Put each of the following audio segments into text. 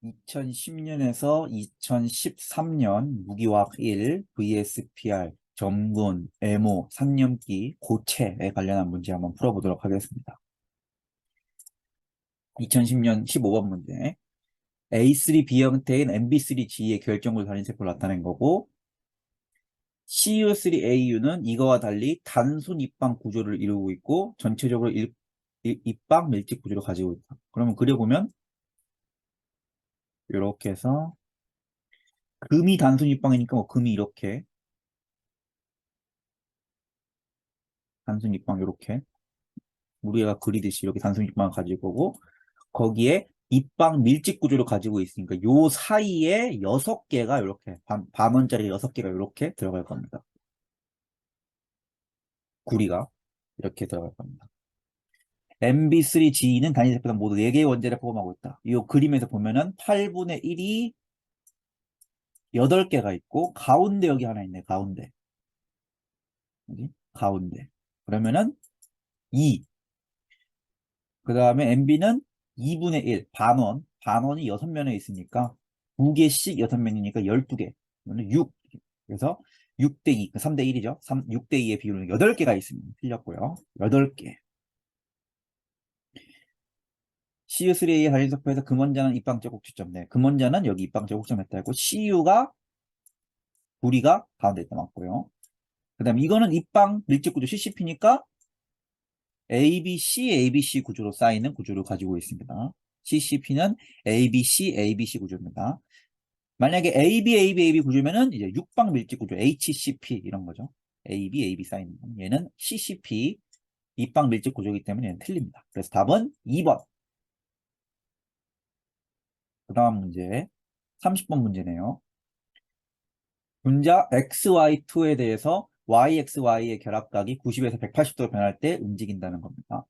2010년에서 2013년 무기화학 1, VSPR, 점군, 애모, 삼념기, 고체에 관련한 문제 한번 풀어보도록 하겠습니다. 2010년 15번 문제. A3B 형태인 MB3G의 결정골 단위세포를 나타낸 거고, CU3AU는 이거와 달리 단순 입방 구조를 이루고 있고, 전체적으로 입방 밀집 구조를 가지고 있다. 그러면 그려보면, 이렇게 해서, 금이 단순 입방이니까 뭐 금이 이렇게, 단순 입방 이렇게, 우리가 그리듯이 이렇게 단순 입방을 가지고 오고, 거기에 입방 밀집 구조를 가지고 있으니까 요 사이에 6개가 이렇게 반원짜리 6개가 이렇게 들어갈 겁니다. 구리가 이렇게 들어갈 겁니다. MB3G는 단위세포당 모두 4개의 원자를 포함하고 있다. 이 그림에서 보면은 8분의 1이 8개가 있고 가운데 여기 하나 있네. 가운데. 여기 가운데. 그러면은 2. 그 다음에 MB는 2분의 1. 반원. 반원이 6면에 있으니까 2개씩 6면이니까 12개. 그러면 6. 그래서 6대 2. 3대 1이죠. 6대 2의 비율은 8개가 있습니다. 틀렸고요. 8개. CU3A의 단일석포에서 금원자는 입방 제곱지점. 네. 금원자는 여기 입방 제곱점 했다 했고, CU가 우리가 가운데 있다 맞고요. 그 다음에 이거는 입방 밀집구조 CCP니까 ABC, ABC 구조로 쌓이는 구조를 가지고 있습니다. CCP는 ABC, ABC 구조입니다. 만약에 AB, AB, AB 구조면은 이제 육방 밀집 구조 HCP 이런 거죠. AB, AB 쌓이는 거. 얘는 CCP 입방 밀집 구조이기 때문에 얘는 틀립니다. 그래서 답은 2번. 그 다음 문제 30번 문제네요. 분자 XY2에 대해서 YXY의 결합각이 90에서 180도로 변할 때 움직인다는 겁니다.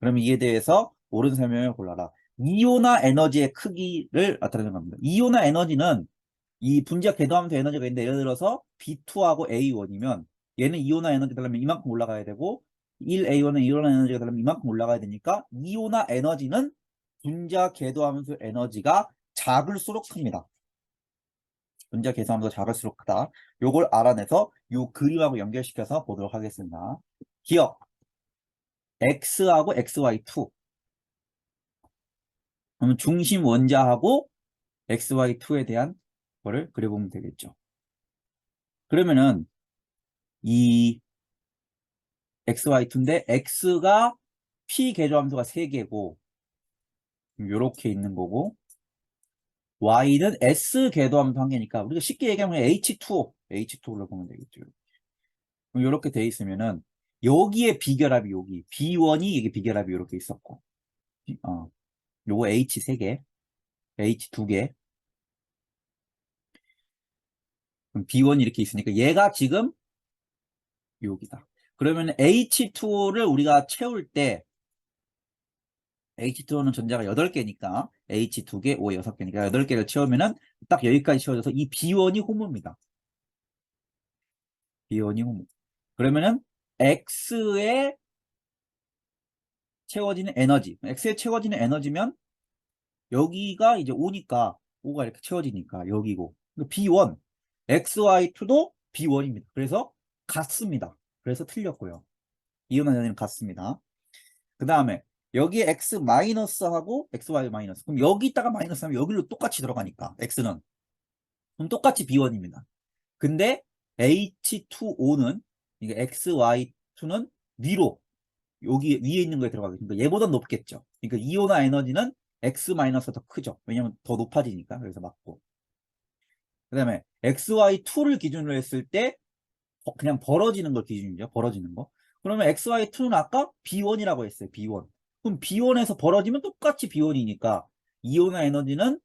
그럼 이에 대해서 옳은 설명을 골라라. 이온화 에너지의 크기를 나타내는 겁니다. 이온화 에너지는 이 분자 궤도하면서 에너지가 있는데 예를 들어서 B2하고 A1이면 얘는 이온화 에너지 되려면 이만큼 올라가야 되고 1A1은 이온화 에너지가 되려면 이만큼 올라가야 되니까 이온화 에너지는 분자 궤도하면서 에너지가 작을수록 큽니다. 분자 계산하면서 작을수록 크다. 요걸 알아내서 요 그림하고 연결시켜서 보도록 하겠습니다. 기억 X하고 XY2 그러면 중심 원자하고 XY2에 대한 거를 그려보면 되겠죠. 그러면은 이 XY2인데 X가 P 개조함수가 3개고 요렇게 있는 거고 Y는 S 궤도함수 1개니까 우리가 쉽게 얘기하면 H2O로 보면 되겠죠. 그럼 요렇게 돼 있으면은 여기에 비결합이 여기 B1이 이게 비결합이 이렇게 있었고 요거 H 3개 H 2개 그럼 B1이 이렇게 있으니까 얘가 지금 여기다. 그러면 H2O를 우리가 채울 때 H2O는 전자가 8개니까 H 2개, O 6개니까 8개를 채우면은 딱 여기까지 채워져서 이 B1이 호모입니다. B1이 호모. 그러면은 X에 채워지는 에너지. X에 채워지는 에너지면 여기가 이제 O니까 O가 이렇게 채워지니까 여기고. B1, XY2도 B1입니다. 그래서 같습니다. 그래서 틀렸고요. 이온화 에너지는 같습니다. 그 다음에 여기에 X 마이너스하고 XY 마이너스. 그럼 여기다가 마이너스 하면 여기로 똑같이 들어가니까 X는. 그럼 똑같이 B1입니다. 근데 H2O는 이게 XY2는 위로 여기 위에 있는 거에 들어가겠죠. 그러니까 얘보다 높겠죠. 그러니까 이온화 에너지는 X-가 더 크죠. 왜냐면 더 높아지니까. 그래서 맞고. 그 다음에 XY2를 기준으로 했을 때 그냥 벌어지는 걸 기준이죠. 벌어지는 거. 그러면 XY2는 아까 B1이라고 했어요. B1. 그럼 B1에서 벌어지면 똑같이 B1이니까 이온화 에너지는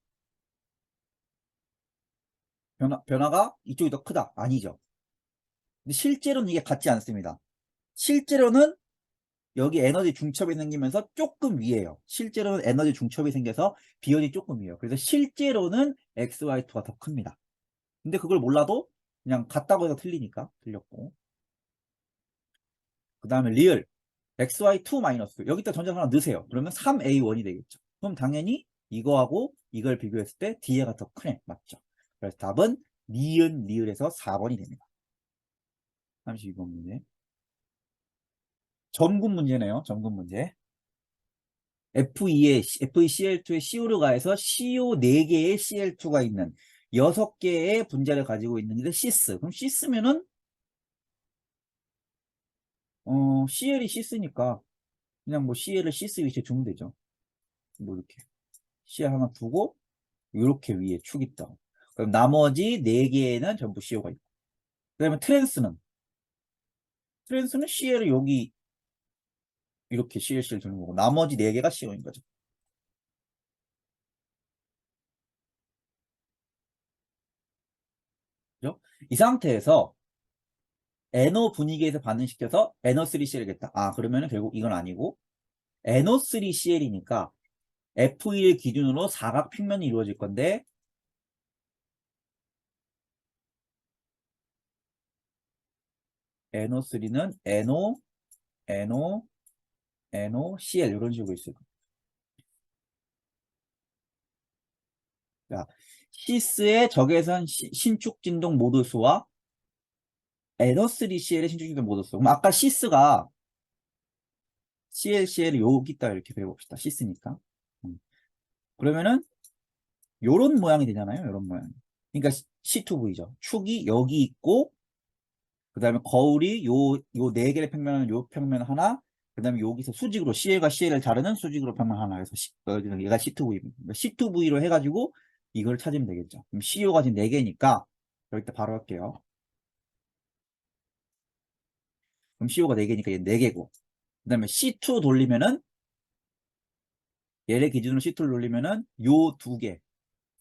변화가 이쪽이 더 크다. 아니죠. 근데 실제로는 이게 같지 않습니다. 실제로는 여기 에너지 중첩이 생기면서 조금 위에요. 실제로는 에너지 중첩이 생겨서 비연이 조금 위에요. 그래서 실제로는 XY2가 더 큽니다. 근데 그걸 몰라도 그냥 같다고 해서 틀리니까 틀렸고. 그 다음에 리얼 XY2 마이너스 여기다 전자 하나 넣으세요. 그러면 3A1이 되겠죠. 그럼 당연히 이거하고 이걸 비교했을 때 D가 더 크네. 맞죠? 그래서 답은 니은, 리을에서 4번이 됩니다. 32번 문제. 점군 문제네요. 점군 문제. FeCl2에 CO를 가해서 CO 4개의 Cl2가 있는 6개의 분자를 가지고 있는 게 시스. 그럼 시스면은 CL이 시스니까 그냥 뭐 CL을 시스 위치에 두면 되죠. 뭐 이렇게 CL 하나 두고 이렇게 위에 축 있다. 그럼 나머지 4개에는 전부 CO가 있고. 그다음에 트랜스는 CL을 여기 이렇게 CLC를 두는 거고 나머지 4개가 CO인 거죠. 그죠? 이 상태에서 NO 분위기에서 반응시켜서 NO3CL이겠다. 아, 그러면은 결국 이건 아니고 NO3CL이니까 F1 기준으로 사각 평면이 이루어질 건데 NO3는 NO, NO, NOCL 이런 식으로 있을 거예요. 자, 시스의 적외선 신축 진동 모드수와 NO3CL의 신축 진동 모드수. 그럼 아까 시스가 CLCL을 여기 있다 이렇게 배워봅시다. 시스니까. 그러면은 요런 모양이 되잖아요. 요런 모양. 그러니까 C2V죠. 축이 여기 있고 그 다음에 거울이 요 4개의 평면은 요 평면 하나 그 다음에 여기서 수직으로 CL과 CL을 자르는 수직으로 평면 하나 해서 얘가 C2V입니다. C2V로 해가지고 이걸 찾으면 되겠죠. 그럼 CO가 지금 4개니까 여기다 바로 할게요. 그럼 CO가 4개니까 얘 4개고 그 다음에 C2 돌리면은 얘를 기준으로 C2를 돌리면은 요 2개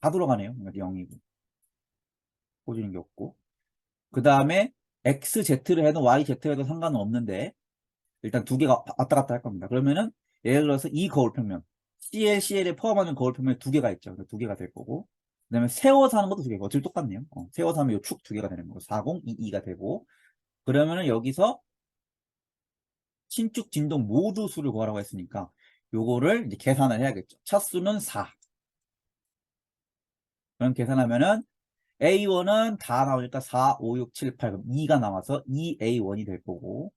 다 들어가네요. 그러니까 0이고 꽂는 게 없고 그 다음에 XZ를 해도 YZ를 해도 상관은 없는데 일단 2개가 왔다 갔다 할 겁니다. 그러면은 예를 들어서 이 거울 평면 CL에 포함하는 거울 평면 2개가 있죠. 2개가 될 거고 그 다음에 세워서 하는 것도 2개고 어차피 똑같네요. 세워서 하면 이 축 2개가 되는 거고 4022가 되고 그러면은 여기서 신축 진동 모두 수를 구하라고 했으니까 요거를 이제 계산을 해야겠죠. 차수는 4. 그럼 계산하면은 A1은 다 나오니까 4, 5, 6, 7, 8 그럼 2가 나와서 2A1이 될 거고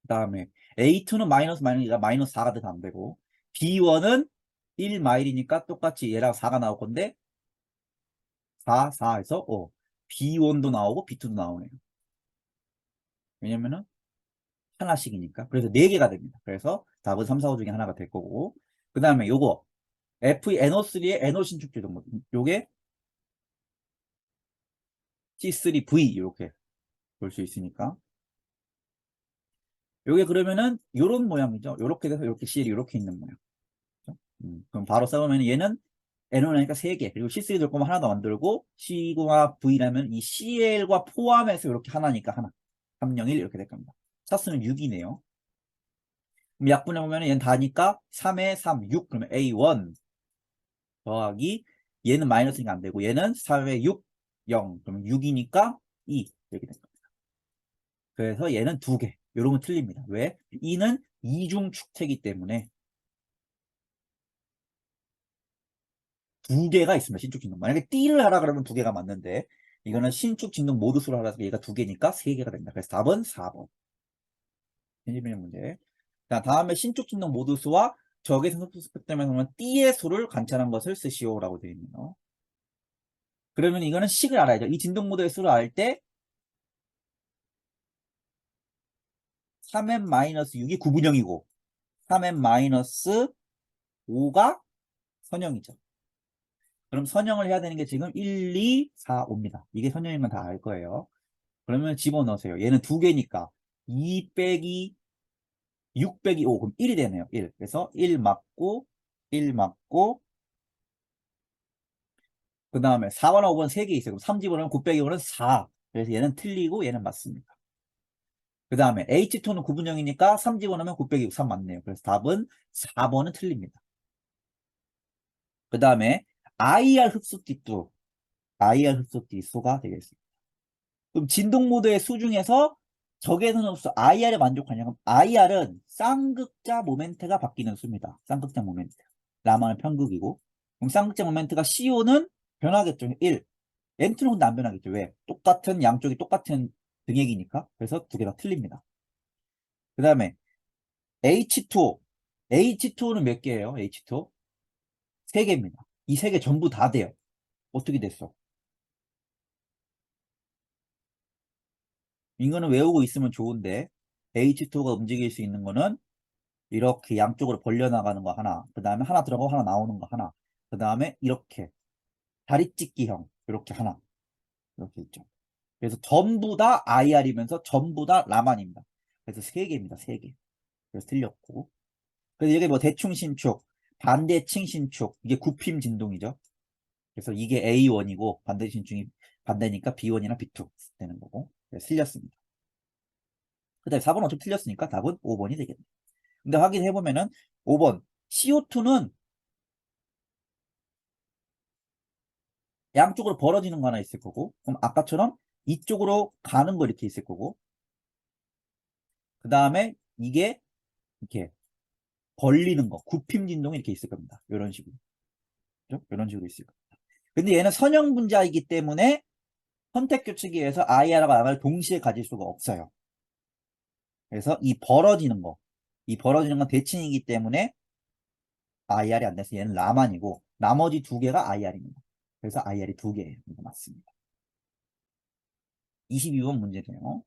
그 다음에 A2는 마이너스가 마이너스 4가 돼서 안 되고 B1은 1마일이니까 똑같이 얘랑 4가 나올 건데 4, 4에서 B1도 나오고 B2도 나오네요. 왜냐면은 하나씩이니까. 그래서 4개가 됩니다. 그래서 답은 3, 4, 5 중에 하나가 될 거고 그 다음에 요거 FeNO3의 NO 신축주동 요게 C3V 이렇게 볼 수 있으니까 요게 그러면은 요런 모양이죠. 요렇게 돼서 이렇게 CL이 이렇게 있는 모양. 그럼 바로 써보면 얘는 N오니까 3개 그리고 C3 될 거면 하나 더 만들고 C와 V라면 이 CL과 포함해서 이렇게 하나니까 하나 301 이렇게 될 겁니다. 차수는 6이네요. 그럼 약분해 보면 얘는 다니까 3에 3, 6 그러면 A1 더하기 얘는 마이너스니까 안 되고 얘는 4에 6, 0 그러면 6이니까 2 이렇게 됩니다. 그래서 얘는 2개 요런 건 틀립니다. 왜? 2는 이중 축태이기 때문에 2개가 있습니다. 신축 진동. 만약에 띠를 하라 그러면 2개가 맞는데 이거는 신축 진동 모드수를 하라서 얘가 2개니까 3개가 됩니다. 그래서 답은 4번. 현실비는 문제. 자, 다음에 신축 진동 모드수와 적외선 흡수 스펙트럼에서는 띠의 수를 관찰한 것을 쓰시오라고 되어 있네요. 그러면 이거는 식을 알아야죠. 이 진동 모드의 수를 알 때 3n-6이 구분형이고 3n-5가 선형이죠. 그럼 선형을 해야 되는 게 지금 1, 2, 4, 5입니다. 이게 선형이면 다 알 거예요. 그러면 집어넣으세요. 얘는 2개니까 2 빼기 6 빼기 5 그럼 1이 되네요. 1. 그래서 1 맞고 1 맞고 그 다음에 4번 5번 3개 있어요. 그럼 3 집어넣으면 9 빼기 5는 4. 그래서 얘는 틀리고 얘는 맞습니다. 그 다음에 H2는 구분형이니까 3 집어넣으면 9 빼기 6 3 맞네요. 그래서 답은 4번은 틀립니다. 그 다음에 IR 흡수띠수가 되겠습니다. 그럼 진동 모드의 수 중에서 적외선 흡수 IR에 만족하냐? 그럼 IR은 쌍극자 모멘트가 바뀌는 수입니다. 쌍극자 모멘트. 라마는 편극이고. 그럼 쌍극장 모멘트가 CO는 변하겠죠. 1. N2는 근데 안 변하겠죠. 왜? 똑같은 양쪽이 똑같은 등액이니까. 그래서 두 개 다 틀립니다. 그 다음에 H2O. H2O는 몇 개예요? H2O? 3개입니다. 이 3개 전부 다 돼요. 어떻게 됐어? 이거는 외우고 있으면 좋은데 H2O가 움직일 수 있는 거는 이렇게 양쪽으로 벌려나가는 거 하나, 그 다음에 하나 들어가고 하나 나오는 거 하나, 그 다음에 이렇게 다리 찢기형 이렇게 하나, 이렇게 있죠. 그래서 전부 다 IR이면서 전부 다 라만입니다. 그래서 3개입니다. 3개. 그래서 틀렸고. 그래서 이게 뭐 대충 신축, 반대칭 신축, 이게 굽힘 진동이죠. 그래서 이게 A1이고 반대 신축이 반대니까 B1이나 B2 되는 거고. 그래서 틀렸습니다. 그 다음에 4번 어차피 틀렸으니까 답은 5번이 되겠네요. 근데 확인해보면은 5번 CO2는 양쪽으로 벌어지는 거 하나 있을 거고, 그럼 아까처럼 이쪽으로 가는 거 이렇게 있을 거고, 그 다음에 이게 이렇게 벌리는 거, 굽힘 진동이 이렇게 있을 겁니다. 이런 식으로. 그죠? 이런 식으로 있을 겁니다. 근데 얘는 선형 분자이기 때문에 선택 규칙에 의해서 IR과 양을 동시에 가질 수가 없어요. 그래서 이 벌어지는 건 대칭이기 때문에 IR이 안 돼서 얘는 라만이고, 나머지 두 개가 IR입니다. 그래서 IR이 두 개예요. 이거 맞습니다. 22번 문제네요.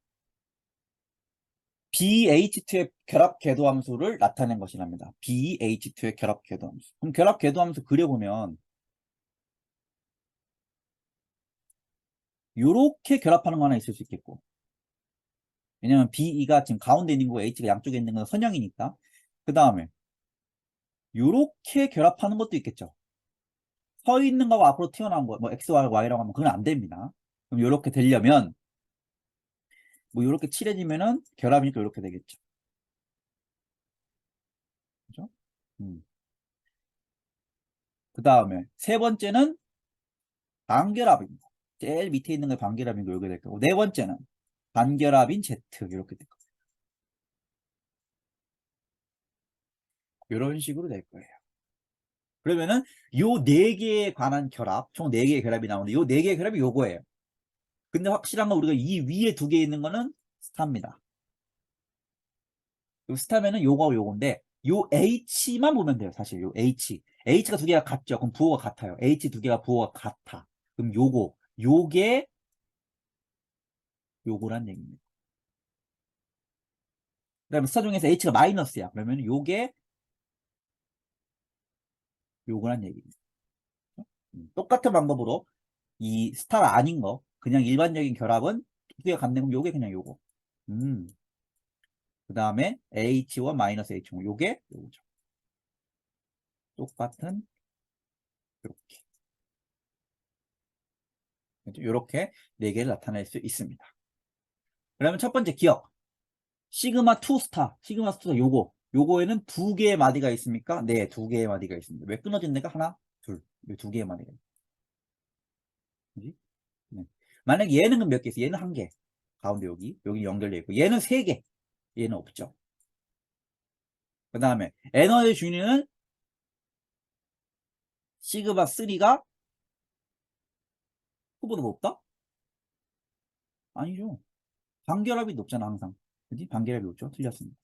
BH2의 결합 궤도함수를 나타낸 것이랍니다. BH2의 결합 궤도함수. 그럼 결합 궤도함수 그려보면 요렇게 결합하는 거 하나 있을 수 있겠고, 왜냐면 BE가 지금 가운데 있는 거고 H가 양쪽에 있는 건 선형이니까. 그 다음에 요렇게 결합하는 것도 있겠죠. 서 있는 거하고 앞으로 튀어나온 거, 뭐 X와 Y라고 하면 그건 안 됩니다. 그럼 요렇게 되려면 뭐 요렇게 칠해지면은 결합이니까 요렇게 되겠죠. 그죠? 그 다음에 세 번째는 반결합입니다. 제일 밑에 있는 게 반결합인 거 이렇게 될 거고, 네 번째는 반결합인 Z 이렇게 될 거예요. 이런 식으로 될 거예요. 그러면은 요 네 개에 관한 결합, 총 네 개의 결합이 나오는데 요 네 개의 결합이 요거예요. 근데 확실한 건 우리가 이 위에 두 개 있는 거는 스타입니다. 요 스타면은 요거하고 요건데 요 H만 보면 돼요. 사실 요 H. H가 두 개가 같죠. 그럼 부호가 같아요. H 두 개가 부호가 같아. 그럼 요게 요거란 얘기입니다. 그다음에 스타 중에서 H가 마이너스야. 그러면 요게 요거란 얘기입니다. 똑같은 방법으로 이 스타가 아닌 거, 그냥 일반적인 결합은 두 개가 같네. 그럼 요게 그냥 요거. 음. 그 다음에 H1 마이너스 H1 요게 요거죠. 똑같은 이렇게. 이렇게 네 개를 나타낼 수 있습니다. 그러면 첫 번째 기억. 시그마 2 스타, 시그마 스타 요거에는 두 개의 마디가 있습니까? 네, 두 개의 마디가 있습니다. 왜 끊어진 데가 하나, 둘, 두 개의 마디가 있지? 네. 만약에 얘는 몇 개 있어? 얘는 한 개. 가운데 여기 연결되어 있고, 얘는 세 개. 얘는 없죠. 그 다음에 에너지 준위는 시그마 3가 후보도 높다? 아니죠. 반결합이 높잖아 항상. 그지? 반결합이 높죠. 틀렸습니다.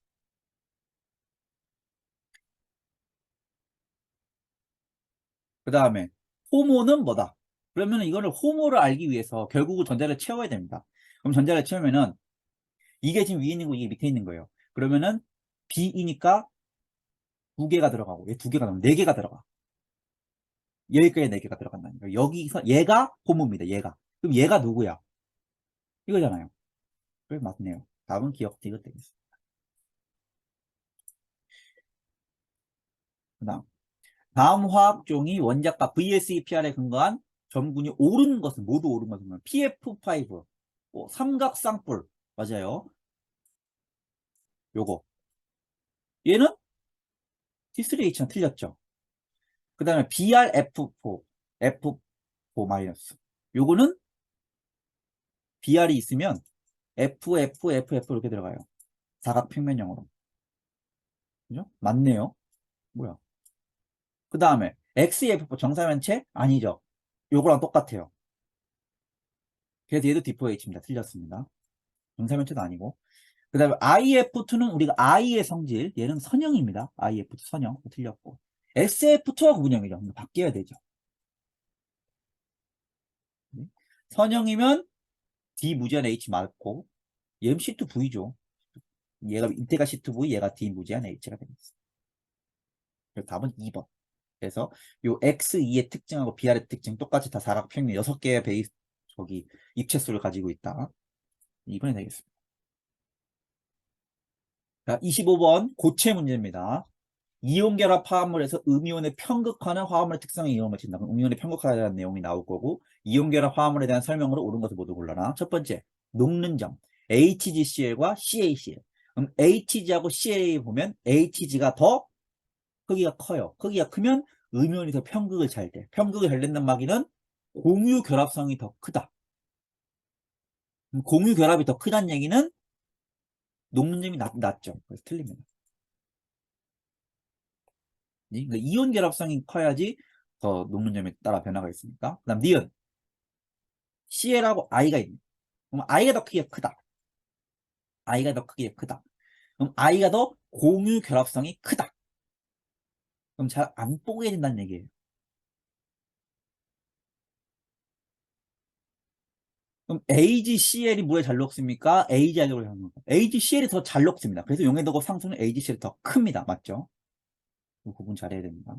그 다음에 호모는 뭐다? 그러면 이거를 호모를 알기 위해서 결국은 전자를 채워야 됩니다. 그럼 전자를 채우면은 이게 지금 위에 있는 거 이게 밑에 있는 거예요. 그러면은 B이니까 두 개가 들어가고 얘 두 개가 나오면 네 개가 들어가. 여기까지 네 개가 들어간다는 거예요. 여기서 얘가 호모입니다. 얘가. 그럼 얘가 누구야? 이거잖아요. 그래 맞네요. 답은 기억 디귿 되겠습니다. 그다음 다음 화학종이 원자가 VSEPR에 근거한 점군이 오른 것은 모두 오른 것은 PF5 삼각쌍뿔 맞아요. 요거 얘는 T3H는 틀렸죠. 그 다음에 BrF4 F4 마이너스 요거는 BR이 있으면 FFFF 이렇게 들어가요. 사각평면형으로. 그죠? 맞네요. 뭐야? 그 다음에 XEF4 정사면체? 아니죠. 요거랑 똑같아요. 그래서 얘도 D4H입니다. 틀렸습니다. 정사면체도 아니고. 그 다음에 IF2는 우리가 I의 성질, 얘는 선형입니다. IF2 선형, 틀렸고. SF2가 구분형이죠. 바뀌어야 되죠. 선형이면 D 무제한 H 맞고, 얘는 C2V죠. 얘가 이때가 C2V, 얘가 D 무제한 H가 되겠습니다. 그래서 답은 2번. 그래서 요 X2의 특징하고 BR의 특징 똑같이 다 사각평면 6개의 베이스, 입체수를 가지고 있다. 2번이 되겠습니다. 자, 25번 고체 문제입니다. 이온 결합 화합물에서 음이온의 편극화는 화합물의 특성에 영향을 미친다. 음이온의 편극화에 대한 내용이 나올 거고, 이온 결합 화합물에 대한 설명으로 옳은 것을 모두 골라라. 첫 번째, 녹는 점. HgCl과 CaCl. 그럼 Hg하고 CA 보면 Hg가 더 크기가 커요. 크기가 크면 음이온이 더 편극을 잘 돼. 편극을 잘 된다는 말은 공유 결합성이 더 크다. 공유 결합이 더 크다는 얘기는 녹는 점이 낮죠. 그래서 틀립니다. 그러니까 이온 결합성이 커야지 더 녹는 점에 따라 변화가 있으니까. 그 다음 니은. CL하고 I가 있네. 그럼 I가 더 크기가 크다. I가 더 크기가 크다. 그럼 I가 더 공유 결합성이 크다. 그럼 잘 안 뽀게 된다는 얘기예요. 그럼 AgCl이 물에 잘 녹습니까? AgCl이 잘 녹습니까? AgCl이 더 잘 녹습니다. 그래서 용해도고 상수는 AgCl이 더 큽니다. 맞죠? 이 구분 잘해야 됩니다.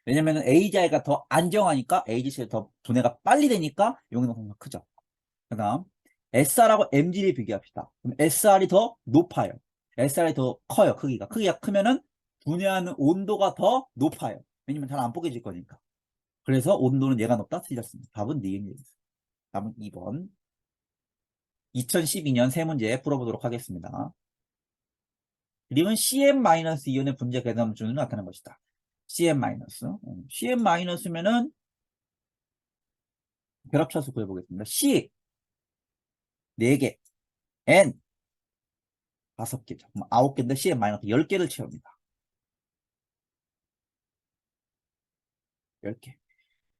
왜냐면 AgI가 더 안정하니까 AgCl이 더 분해가 빨리 되니까 용해도고 상수가 크죠. 그 다음 SR하고 MG를 비교합시다. 그럼 SR이 더 높아요. SR이 더 커요. 크기가 크면은 분해하는 온도가 더 높아요. 왜냐면 잘 안 뽀개질 거니까. 그래서 온도는 얘가 높다? 틀렸습니다. 답은 니은이었습니다. 답은 2번. 2012년 세 문제 풀어보도록 하겠습니다. 그림은 CM-이온의 분자 괴담주는 나타난 것이다. CM-. CM-면은 결합차수 구해보겠습니다. C 4개, N 5개죠. 9개인데 CM- 10개를 채웁니다. 10개.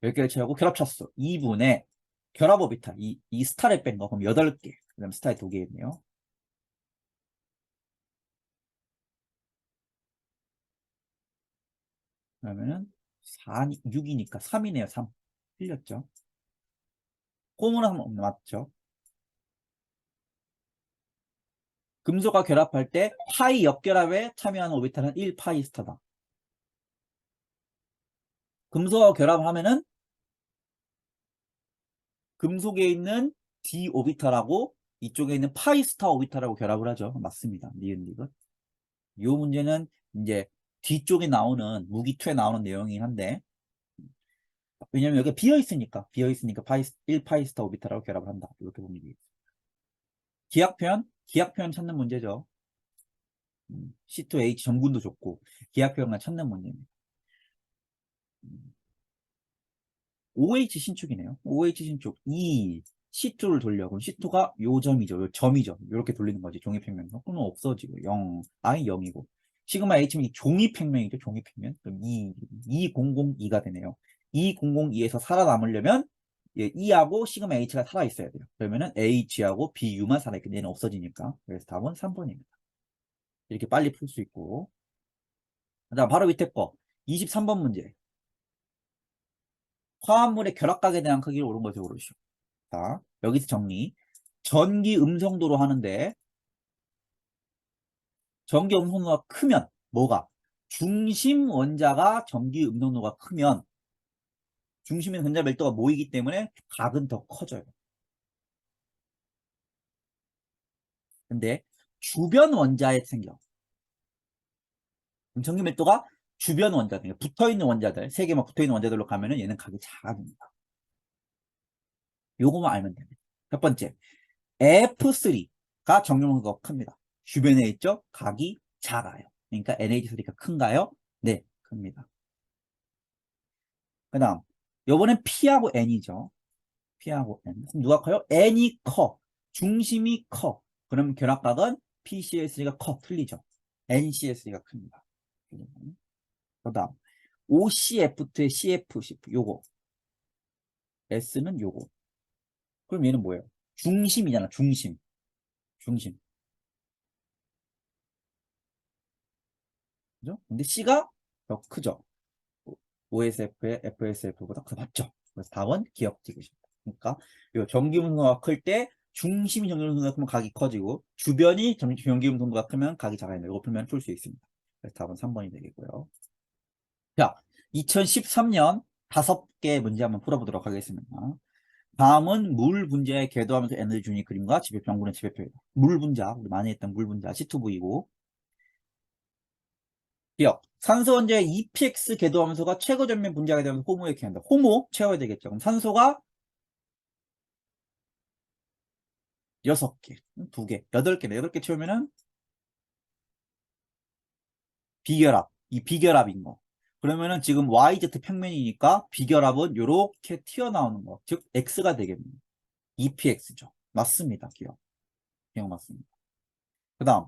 10개를 채우고 결합차수 2분의 결합오비탈 이 스타를 뺀 거 그럼 8개. 그 다음 스타에 2개있네요. 그러면은 6이니까 3이네요. 3. 틀렸죠. 홈은 한번 맞죠. 금속과 결합할 때 파이 역결합에 참여하는 오비탈은 1파이 스타다. 금속과 결합을 하면은 금속에 있는 D 오비탈하고 이쪽에 있는 파이 스타 오비탈하고 결합을 하죠. 맞습니다. 니은디귿. 이 문제는 이제 뒤쪽에 나오는 무기2에 나오는 내용이긴 한데 왜냐면 여기 비어있으니까 1파이 스타 오비탈하고 결합을 한다. 이렇게 보면 되겠습니다. 기하표현 찾는 문제죠. C2H 전분도 좋고 기하표현만 찾는 문제입니다. OH 신축이네요. OH 신축 C2를 돌려. 그럼 C2가 요 점이죠. 요 점이죠. 이렇게 돌리는 거지. 종이평면. 그럼 없어지고 0, 아예 0이고. 시그마 H는 종이평면이죠. 종이평면. 그럼 2002가 되네요. 2002에서 살아남으려면 2하고 시그마 H가 살아있어야 돼요. 그러면은 H하고 BU만 살아있게 얘는 없어지니까. 그래서 답은 3번입니다. 이렇게 빨리 풀 수 있고. 자, 바로 밑에 거. 23번 문제. 화합물의 결합각에 대한 크기를 옳은 것을 고르시오. 자, 여기서 정리. 전기 음성도로 하는데 전기 음성도가 크면 뭐가? 중심 원자가 전기 음성도가 크면 중심에 원자 밀도가 모이기 때문에 각은 더 커져요. 근데 주변 원자에 생겨. 전기 밀도가 주변 원자들, 붙어있는 원자들, 세 개만 붙어있는 원자들로 가면은 얘는 각이 작아집니다. 요거만 알면 됩니다. 첫 번째, F3가 정리 음성도가 큽니다. 주변에 있죠? 각이 작아요. 그러니까 NH3가 큰가요? 네, 큽니다. 그 다음, 요번엔 P하고 N이죠. P하고 N. 그럼 누가 커요? N이 커. 중심이 커. 그럼 결합각은 PCl3가 커. 틀리죠. NCl3가 큽니다. 그 다음, OCF2의 CF, 요거. S는 요거. 그럼 얘는 뭐예요? 중심이잖아, 중심. 중심. 그죠? 근데 C가 더 크죠? OSF의 FSF보다 더 낮죠? 그래서 답은 기억 지그시입니다. 그러니까 요 전기분노가 클 때 중심이 전기분노가 크면 각이 커지고 주변이 전기분노가 크면 각이 작아진다. 이거 풀면 풀 수 있습니다. 그래서 답은 3번이 되겠고요. 자, 2013년 5개 문제 한번 풀어보도록 하겠습니다. 다음은 물 분자에 궤도하면서 에너지 주니 그림과 지배표, 항분의 지배표이다. 물 분자, 우리 많이 했던 물 분자 C2V이고, 기억. 산소 원자의 EPX 궤도함수가 최고 전면 분자가 되면서 호모에 이렇게 한다. 호모 채워야 되겠죠. 그럼 산소가 6개, 2개, 8개, 8개 채우면은 비결합. 이 비결합인 거. 그러면은 지금 YZ 평면이니까 비결합은 요렇게 튀어나오는 거. 즉, X가 되겠네요. EPX죠. 맞습니다. 기억. 기억 맞습니다. 그 다음.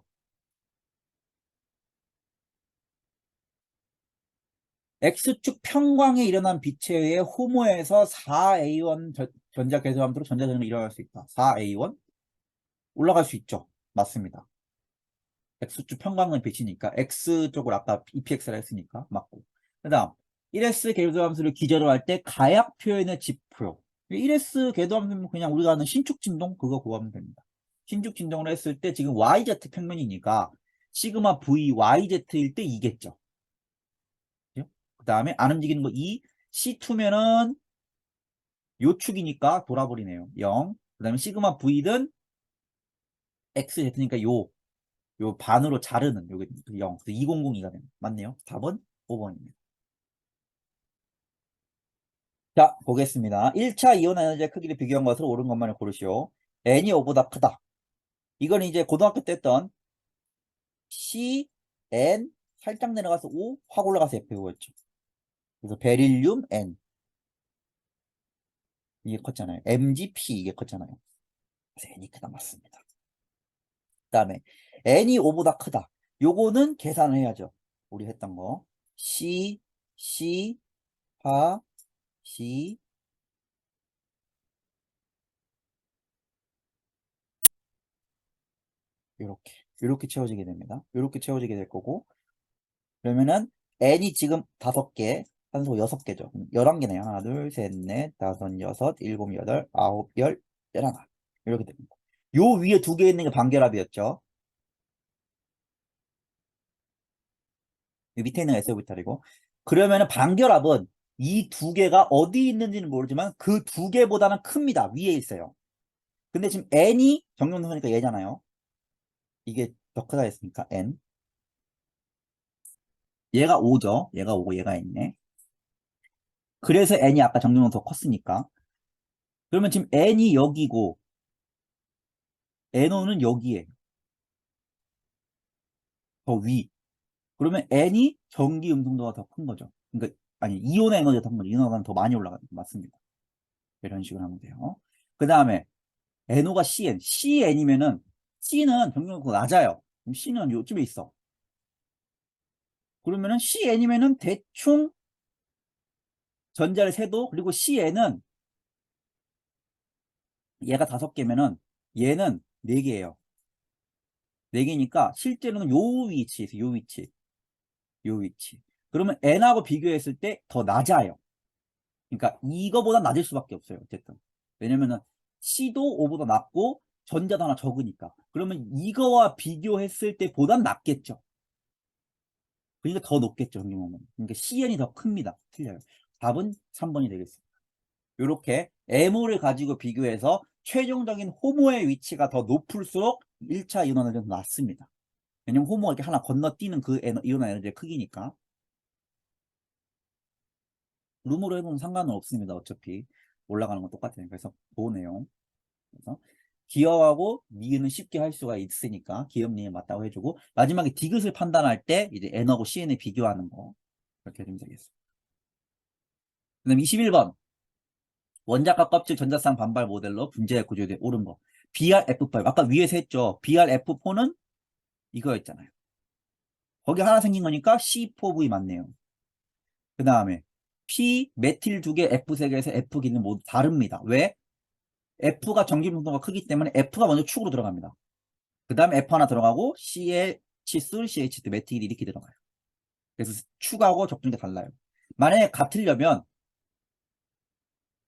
X축 평광에 일어난 빛에 의해 호모에서 4A1 전자 궤도함수로 전자전을 일어날 수 있다. 4A1 올라갈 수 있죠. 맞습니다. X축 평광은 빛이니까 X쪽으로 아까 EPX를 했으니까 맞고. 그 다음 1S 궤도함수를 기저로 할 때 가약 표현의 지표. 1S 궤도함수는 그냥 우리가 아는 신축 진동 그거 구하면 됩니다. 신축 진동을 했을 때 지금 YZ 평면이니까 시그마 V YZ일 때 2겠죠. 그 다음에 안 움직이는 거 2, C2면은 요 축이니까 돌아버리네요. 0. 그 다음에 시그마 V든 XZ니까 요 반으로 자르는 요게 0. 2002가 됩니다. 맞네요. 4번, 5번입니다. 자, 보겠습니다. 1차 이온 에너지의 크기를 비교한 것으로 옳은 것만을 고르시오. N이 5보다 크다. 이건 이제 고등학교 때 했던 C, N 살짝 내려가서 O, 확 올라가서 F였죠. 그래서 베릴륨 N 이게 컸잖아요. MgP 이게 컸잖아요. 그래서 N이 크다 맞습니다. 그 다음에 n이 5보다 크다. 요거는 계산을 해야죠. 우리 했던 거. C, C, 파, C 요렇게 채워지게 됩니다. 요렇게 채워지게 될 거고 그러면은 n이 지금 5개 산소 6개죠. 11개네요. 하나, 둘, 셋, 넷, 다섯, 여섯, 일곱, 여덟, 아홉, 열, 열하나 이렇게 됩니다. 요 위에 2개 있는 게 반결합이었죠. 밑에 있는 SOV탈이고 그러면은 반결합은 이 2개가 어디 있는지는 모르지만 그 2개보다는 큽니다. 위에 있어요. 근데 지금 n이 정용선이니까 얘잖아요. 이게 더 크다 했으니까 n. 얘가 5죠. 얘가 5고 얘가 있네. 그래서 n이 아까 정용선 더 컸으니까. 그러면 지금 n이 여기고 NO는 여기에 더 위. 그러면 n이 전기 음성도가 더 큰 거죠. 그러니까 아니 이온의 에너지가 더 큰 거죠. 이온은 더 많이 올라가는 거 맞습니다. 이런 식으로 하면 돼요. 그 다음에 NO가 CN. CN이면은 C는 정용도가 낮아요. 그럼 C는 요쯤에 있어. 그러면은 CN이면은 대충 전자를 세도 그리고 CN은 얘가 5개면은 얘는 4개예요. 4개니까 실제로는 요 위치에 있어요. 요 위치. 요 위치. 그러면 N하고 비교했을 때 더 낮아요. 그러니까 이거보다 낮을 수밖에 없어요. 어쨌든. 왜냐면은 C도 5보다 낮고 전자도 하나 적으니까. 그러면 이거와 비교했을 때 보단 낮겠죠. 그러니까 더 높겠죠. 정규모는. 그러니까 CN이 더 큽니다. 틀려요. 답은 3번이 되겠습니다. 이렇게 M호를 가지고 비교해서 최종적인 호모의 위치가 더 높을수록 1차 이온 에너지가 더 낮습니다. 왜냐면 호모가 이렇게 하나 건너뛰는 그 이온 에너지의 크기니까. 룸으로 해보면 상관은 없습니다. 어차피 올라가는 건 똑같아요. 그래서 그 내용. 그래서 기업하고 니은은 쉽게 할 수가 있으니까 기업 니은 맞다고 해주고 마지막에 디귿을 판단할 때 이제 N하고 CN을 비교하는 거 이렇게 해주면 되겠습니다. 그 다음 21번 원자과 껍질 전자쌍 반발 모델로 분자의 구조에 옳은 거. BrF4 아까 위에서 했죠. BrF4는 이거였잖아요. 거기 하나 생긴 거니까 C4V 맞네요. 그 다음에 P 메틸 2개, F 3개에서 F 기는 모두 다릅니다. 왜? F가 전기분도가 크기 때문에 F가 먼저 축으로 들어갑니다. 그 다음에 F 하나 들어가고 CH3, CH2 메틸이 이렇게 들어가요. 그래서 축하고 적중이 달라요. 만약에 같으려면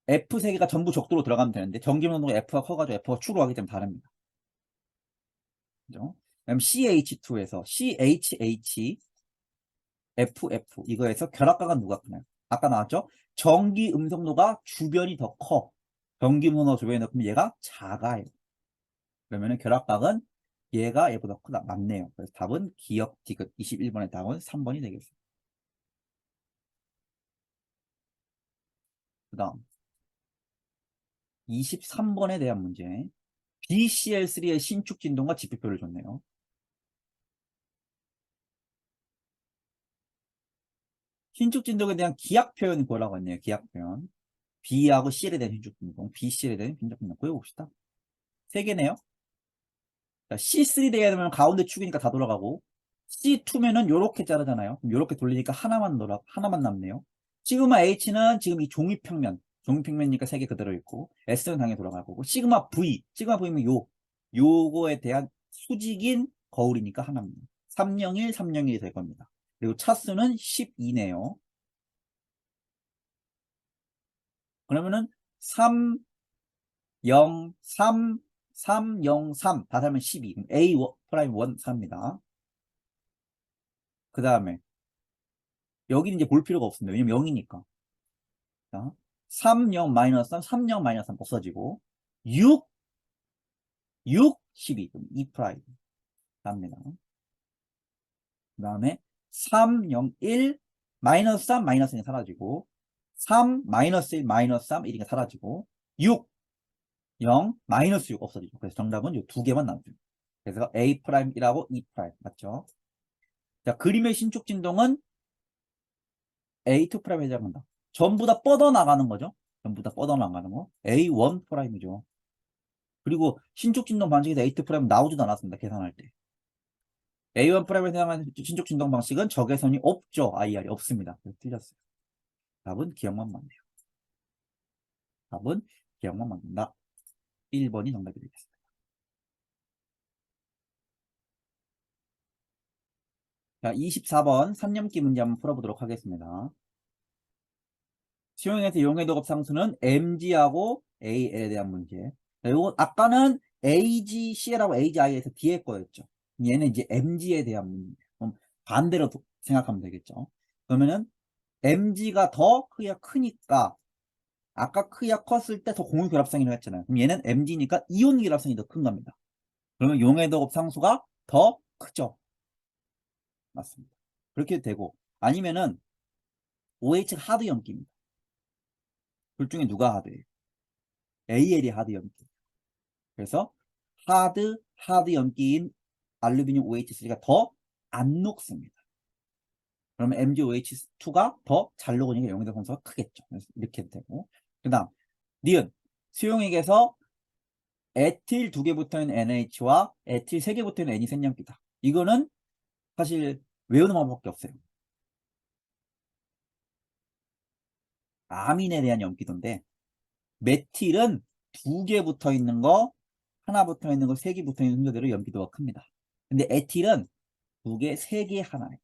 F 3개가 전부 적도로 들어가면 되는데 전기분도가 F가 커가지고 F가 축으로 가기 때문에 다릅니다. 그죠? 그다음 CH2에서 CHH FF 이거에서 결합가가 누가 크나요? 아까 나왔죠? 전기 음성도가 주변이 더 커. 전기 음성도가 주변이 더 크면 얘가 작아요. 그러면은 결합각은 얘가 얘보다 크다. 맞네요. 그래서 답은 기억 디귿 21번의 답은 3번이 되겠습니다. 그 다음 23번에 대한 문제. BCL3의 신축 진동과 지표표를 줬네요. 신축 진동에 대한 기하 표현이 뭐라고 했네요. 기하 표현. B하고 C에 대한 신축 진동, BCL에 대한 신축 진동. 보여봅시다. 세 개네요. C3 돼야 되면 가운데 축이니까 다 돌아가고 C2면은 요렇게 자르잖아요. 그럼 요렇게 돌리니까 하나만 남네요. 시그마 H는 지금 이 종이평면이니까 세 개 그대로 있고 S는 당연히 돌아갈 거고 시그마 V면 요거에 대한 수직인 거울이니까 하나입니다. 301, 301이 될 겁니다. 그리고 차수는 12네요. 그러면은 3, 0, 3, 3, 0, 3 다 살면 12. 그럼 A 프라임 1, 3입니다. 그 다음에 여기는 이제 볼 필요가 없습니다. 왜냐면 0이니까. 자, 3, 0, 마이너스 3, 3, 0, 마이너스 3 없어지고 6, 6, 12. 그럼 2 프라임 답니다. 그 다음에 3, 0, 1, 마이너스 3, 마이너스 1이 사라지고 3, 마이너스 1, 마이너스 3, 1이 사라지고 6, 0, 마이너스 6 없어지죠. 그래서 정답은 이 두 개만 남죠. 그래서 A 프라임 1하고 2 프라임 맞죠? 자, 그림의 신축 진동은 A2 프라임에 해당한다. 전부 다 뻗어나가는 거죠. 전부 다 뻗어나가는 거. A1 프라임이죠. 그리고 신축 진동 방식에서 A2 프라임 나오지도 않았습니다. 계산할 때. A1 프라임에 해당하는 신축 진동 방식은 적외선이 없죠. IR이 없습니다. 그래서 틀렸어요. 답은 기억만 맞네요. 답은 기억만 맞는다. 1번이 정답이 되겠습니다. 자, 24번 산념기 문제 한번 풀어보도록 하겠습니다. 수용에서 용해도급 상수는 MG하고 AL에 대한 문제. 자, 요거 아까는 AGCL하고 AGI에서 뒤에 거였죠. 얘는 이제 MG에 대한 문제. 그럼 반대로 생각하면 되겠죠. 그러면은 MG가 더 크기가 크니까 아까 크기가 컸을 때 더 공유 결합성이라고 했잖아요. 그럼 얘는 MG니까 이온 결합성이 더 큰 겁니다. 그러면 용해도급 상수가 더 크죠. 맞습니다. 그렇게 되고 아니면은 OH가 하드 염기입니다. 둘 중에 누가 하드예요? AL이 하드 염기. 그래서 하드 염기인 알루미늄 OH3가 더 안 녹습니다. 그러면 MgOH2가 더 잘 녹으니까 용해도 성수가 크겠죠. 그래서 이렇게 되고 그 다음 니은 수용액에서 에틸 2개 붙어있는 NH와 에틸 3개 붙어있는 N이 생략기다. 이거는 사실 외우는 방법밖에 없어요. 아민에 대한 염기도인데 메틸은 2개 붙어있는 거 하나 붙어있는 거 3개 붙어있는 순서대로 염기도가 큽니다. 근데 에틸은 2개, 3개 하나예요.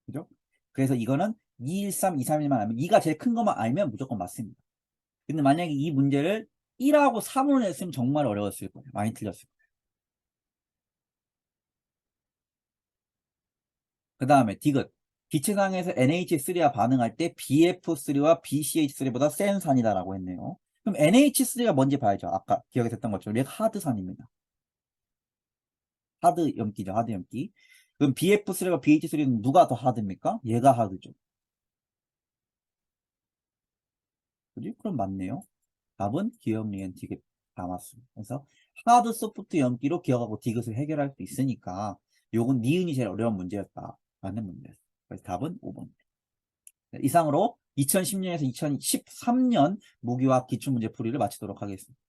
그죠? 그래서 이거는 213, 231만 알면 2가 제일 큰 것만 알면 무조건 맞습니다. 근데 만약에 이 문제를 1하고 3으로 냈으면 정말 어려웠을 거예요. 많이 틀렸을 거예요. 그 다음에 디귿. 기체상에서 NH3와 반응할 때 BF3와 BCH3보다 센 산이다라고 했네요. 그럼 NH3가 뭔지 봐야죠. 아까 기억이 됐던 것처럼 얘가 하드산입니다. 하드 염기죠. 하드 염기. 그럼 BF3와 BH3는 누가 더 하드입니까? 얘가 하드죠. 그지? 그럼 맞네요. 답은 기억, 리엔, 디귿 다 맞습니다. 그래서 하드, 소프트 연기로 기억하고 디귿을 해결할 수 있으니까 요건 니은이 제일 어려운 문제였다라는 문제였어요. 그래서 답은 5번. 이상으로 2010년에서 2013년 무기화학 기출문제 풀이를 마치도록 하겠습니다.